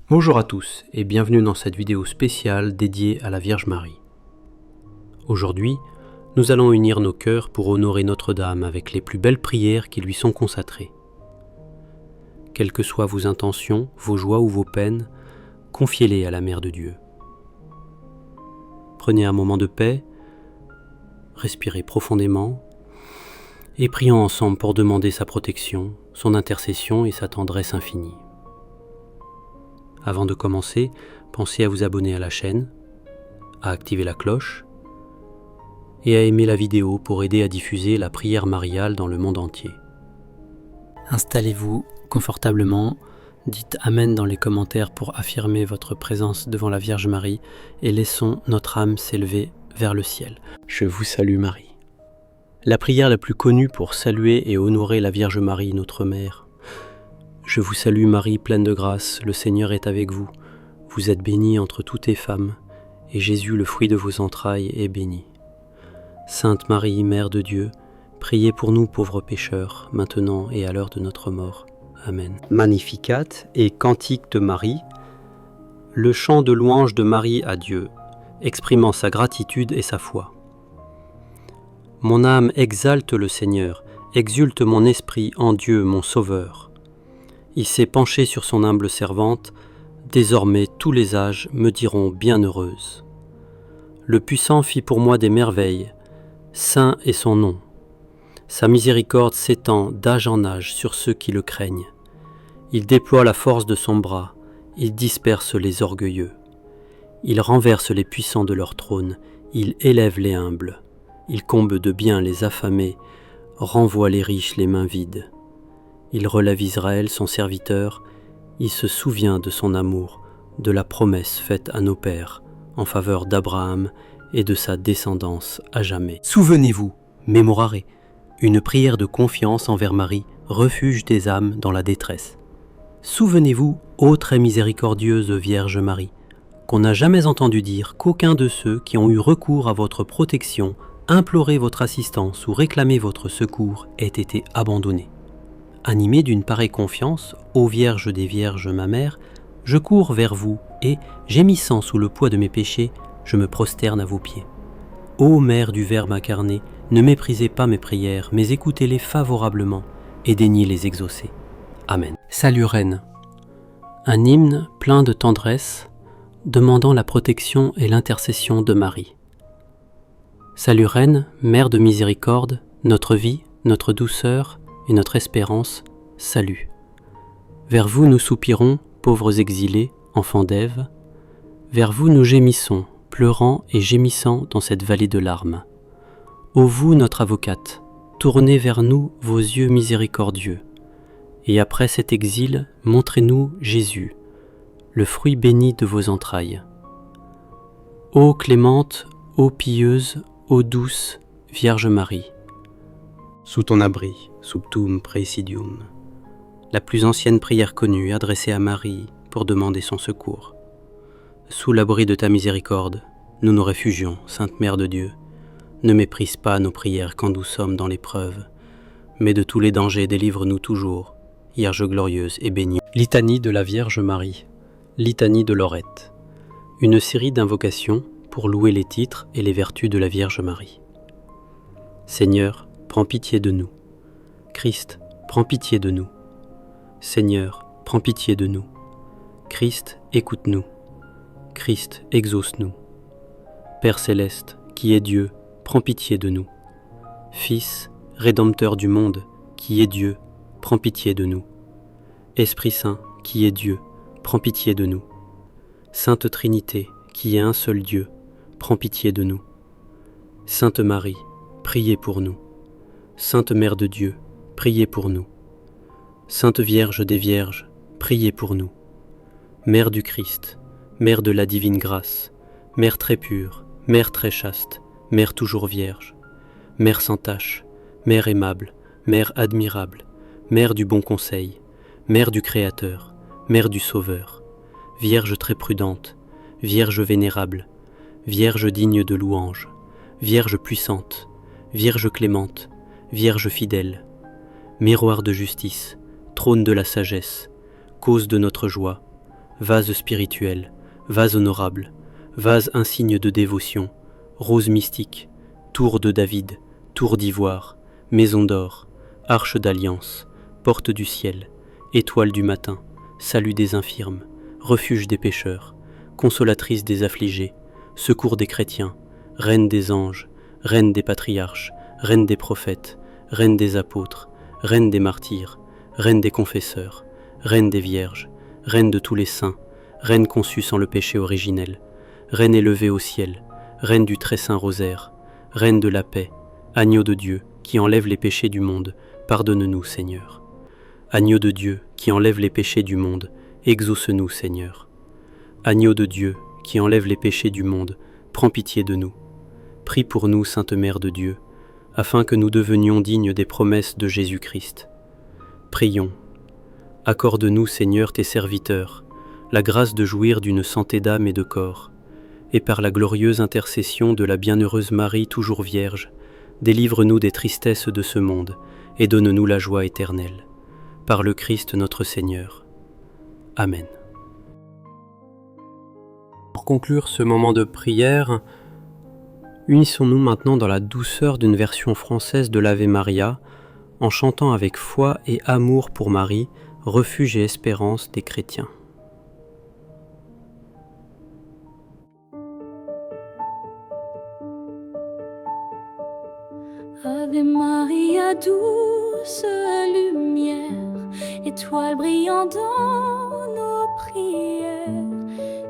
Bonjour à tous et bienvenue dans cette vidéo spéciale dédiée à la Vierge Marie. Aujourd'hui, nous allons unir nos cœurs pour honorer Notre-Dame avec les plus belles prières qui lui sont consacrées. Quelles que soient vos intentions, vos joies ou vos peines, confiez-les à la Mère de Dieu. Prenez un moment de paix, respirez profondément et prions ensemble pour demander sa protection, son intercession et sa tendresse infinie. Avant de commencer, pensez à vous abonner à la chaîne, à activer la cloche et à aimer la vidéo pour aider à diffuser la prière mariale dans le monde entier. Installez-vous confortablement, dites Amen dans les commentaires pour affirmer votre présence devant la Vierge Marie et laissons notre âme s'élever vers le ciel. Je vous salue Marie. La prière la plus connue pour saluer et honorer la Vierge Marie, notre Mère. Je vous salue Marie, pleine de grâce, le Seigneur est avec vous. Vous êtes bénie entre toutes les femmes, et Jésus, le fruit de vos entrailles, est béni. Sainte Marie, Mère de Dieu, priez pour nous pauvres pécheurs, maintenant et à l'heure de notre mort. Amen. Magnificat et Cantique de Marie, le chant de louange de Marie à Dieu, exprimant sa gratitude et sa foi. Mon âme exalte le Seigneur, exulte mon esprit en Dieu mon Sauveur. Il s'est penché sur son humble servante, désormais tous les âges me diront bienheureuse. Le Puissant fit pour moi des merveilles, saint est son nom. Sa miséricorde s'étend d'âge en âge sur ceux qui le craignent. Il déploie la force de son bras, il disperse les orgueilleux. Il renverse les puissants de leur trône, il élève les humbles. Il comble de bien les affamés, renvoie les riches les mains vides. Il relève Israël, son serviteur, il se souvient de son amour, de la promesse faite à nos pères, en faveur d'Abraham et de sa descendance à jamais. Souvenez-vous, mémorare, une prière de confiance envers Marie, refuge des âmes dans la détresse. Souvenez-vous, ô très miséricordieuse Vierge Marie, qu'on n'a jamais entendu dire qu'aucun de ceux qui ont eu recours à votre protection, imploré votre assistance ou réclamé votre secours ait été abandonné. Animé d'une pareille confiance, ô Vierge des Vierges, ma mère, je cours vers vous et, gémissant sous le poids de mes péchés, je me prosterne à vos pieds. Ô Mère du Verbe incarné, ne méprisez pas mes prières, mais écoutez-les favorablement et daignez les exaucer. Amen. Salut Reine. Un hymne plein de tendresse, demandant la protection et l'intercession de Marie. Salut Reine, Mère de miséricorde, notre vie, notre douceur, et notre espérance, salut. Vers vous nous soupirons, pauvres exilés, enfants d'Ève. Vers vous nous gémissons, pleurant et gémissant dans cette vallée de larmes. Ô vous, notre avocate, tournez vers nous vos yeux miséricordieux. Et après cet exil, montrez-nous Jésus, le fruit béni de vos entrailles. Ô clémente, ô pieuse, ô douce, Vierge Marie. Sous ton abri, subtum praesidium, la plus ancienne prière connue adressée à Marie pour demander son secours. Sous l'abri de ta miséricorde, nous nous réfugions, Sainte Mère de Dieu. Ne méprise pas nos prières quand nous sommes dans l'épreuve, mais de tous les dangers délivre-nous toujours, Vierge glorieuse et bénie. Litanie de la Vierge Marie, Litanie de Lorette, une série d'invocations pour louer les titres et les vertus de la Vierge Marie. Seigneur, prends pitié de nous. Christ, prends pitié de nous. Seigneur, prends pitié de nous. Christ, écoute-nous. Christ, exauce-nous. Père céleste, qui est Dieu, prends pitié de nous. Fils, Rédempteur du monde, qui est Dieu, prends pitié de nous. Esprit Saint, qui est Dieu, prends pitié de nous. Sainte Trinité, qui est un seul Dieu, prends pitié de nous. Sainte Marie, priez pour nous. Sainte Mère de Dieu, priez pour nous. Sainte Vierge des Vierges, priez pour nous. Mère du Christ, Mère de la divine grâce, Mère très pure, Mère très chaste, Mère toujours vierge, Mère sans tache, Mère aimable, Mère admirable, Mère du bon conseil, Mère du Créateur, Mère du Sauveur, Vierge très prudente, Vierge vénérable, Vierge digne de louange, Vierge puissante, Vierge clémente, Vierge fidèle, miroir de justice, trône de la sagesse, cause de notre joie, vase spirituel, vase honorable, vase insigne de dévotion, rose mystique, tour de David, tour d'ivoire, maison d'or, arche d'alliance, porte du ciel, étoile du matin, salut des infirmes, refuge des pécheurs, consolatrice des affligés, secours des chrétiens, reine des anges, reine des patriarches, reine des prophètes, reine des apôtres, reine des martyrs, reine des confesseurs, reine des vierges, reine de tous les saints, reine conçue sans le péché originel, reine élevée au ciel, reine du très saint rosaire, reine de la paix, agneau de Dieu qui enlève les péchés du monde, pardonne-nous Seigneur. Agneau de Dieu qui enlève les péchés du monde, exauce-nous Seigneur. Agneau de Dieu qui enlève les péchés du monde, prends pitié de nous. Prie pour nous, Sainte Mère de Dieu, afin que nous devenions dignes des promesses de Jésus-Christ. Prions. Accorde-nous, Seigneur, tes serviteurs, la grâce de jouir d'une santé d'âme et de corps, et par la glorieuse intercession de la bienheureuse Marie toujours vierge, délivre-nous des tristesses de ce monde, et donne-nous la joie éternelle. Par le Christ notre Seigneur. Amen. Pour conclure ce moment de prière, unissons-nous maintenant dans la douceur d'une version française de l'Ave Maria, en chantant avec foi et amour pour Marie, refuge et espérance des chrétiens. Ave Maria, douce lumière, étoile brillant dans nos prières,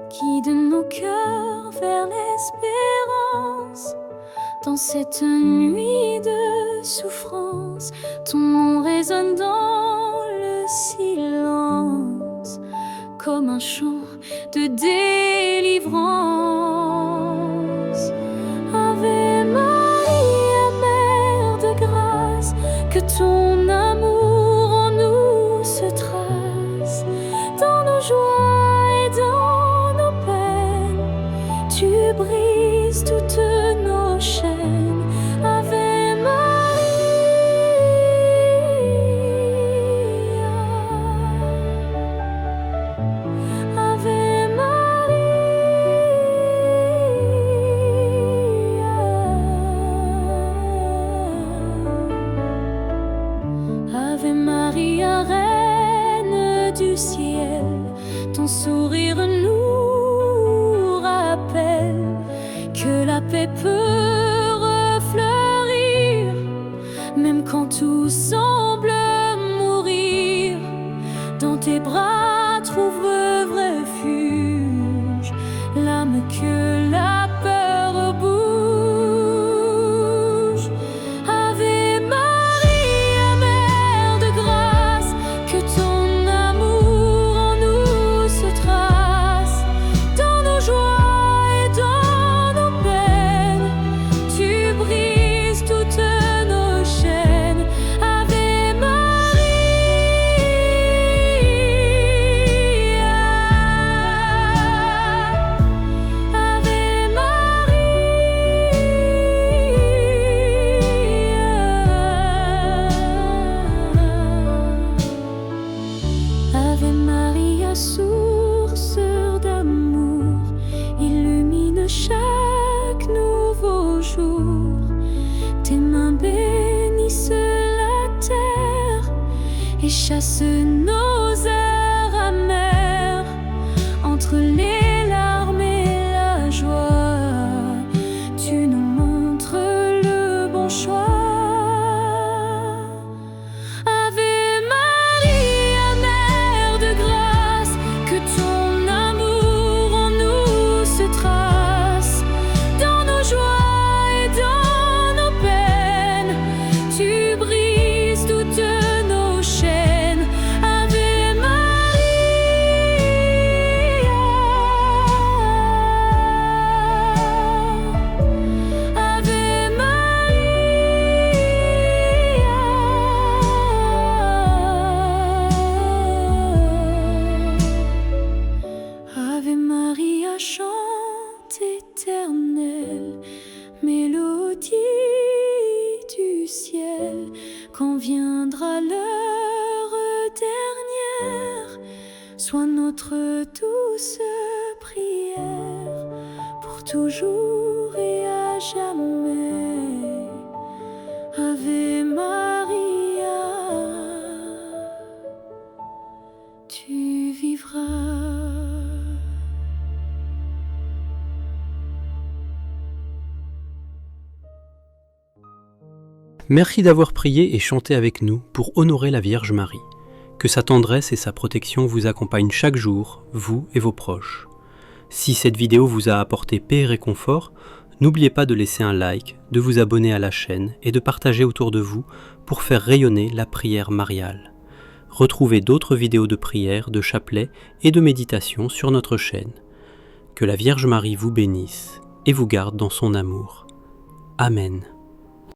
guide nos cœurs vers l'espérance. Dans cette nuit de souffrance, ton nom résonne dans le silence, comme un chant de délivrance. Ave Maria, Mère de grâce, que ton amour en nous se trace. Dans nos joies et dans nos peines, tu brises toutes nos chaînes. Ave Maria, Ave Maria, Ave Maria, Reine du ciel, ton sourire nous rappelle que la paix peut refleurir, même quand tout semble mourir. Dans tes bras trouve refuge l'âme que la peur bouge. Ave Maria, Mère de grâce, que ton amour en nous se trace. Dans nos joies et dans nos peines, tu brises toutes nos chaînes. Ave Maria, Ave Maria, Ave Maria, source d'amour, illumine chaque nouveau jour. Tes mains bénissent la terre et chassent nos heures amères. Entre les larmes et la joie, tu nous montres le bon choix. Ave Maria, Mère de grâce, que ton amour en nous se trace. Dans nos joies et dans nos peines, tu brises toutes nos chaînes. Ave Maria, Ave Maria, Ave Maria, chante éternelle, mélodie du ciel. Quand viendra l'heure dernière, sois notre douce douce prière pour toujours et à jamais. Ave Maria, tu vivras. Merci d'avoir prié et chanté avec nous pour honorer la Vierge Marie. Que sa tendresse et sa protection vous accompagnent chaque jour, vous et vos proches. Si cette vidéo vous a apporté paix et réconfort, n'oubliez pas de laisser un like, de vous abonner à la chaîne et de partager autour de vous pour faire rayonner la prière mariale. Retrouvez d'autres vidéos de prière, de chapelet et de méditation sur notre chaîne. Que la Vierge Marie vous bénisse et vous garde dans son amour. Amen.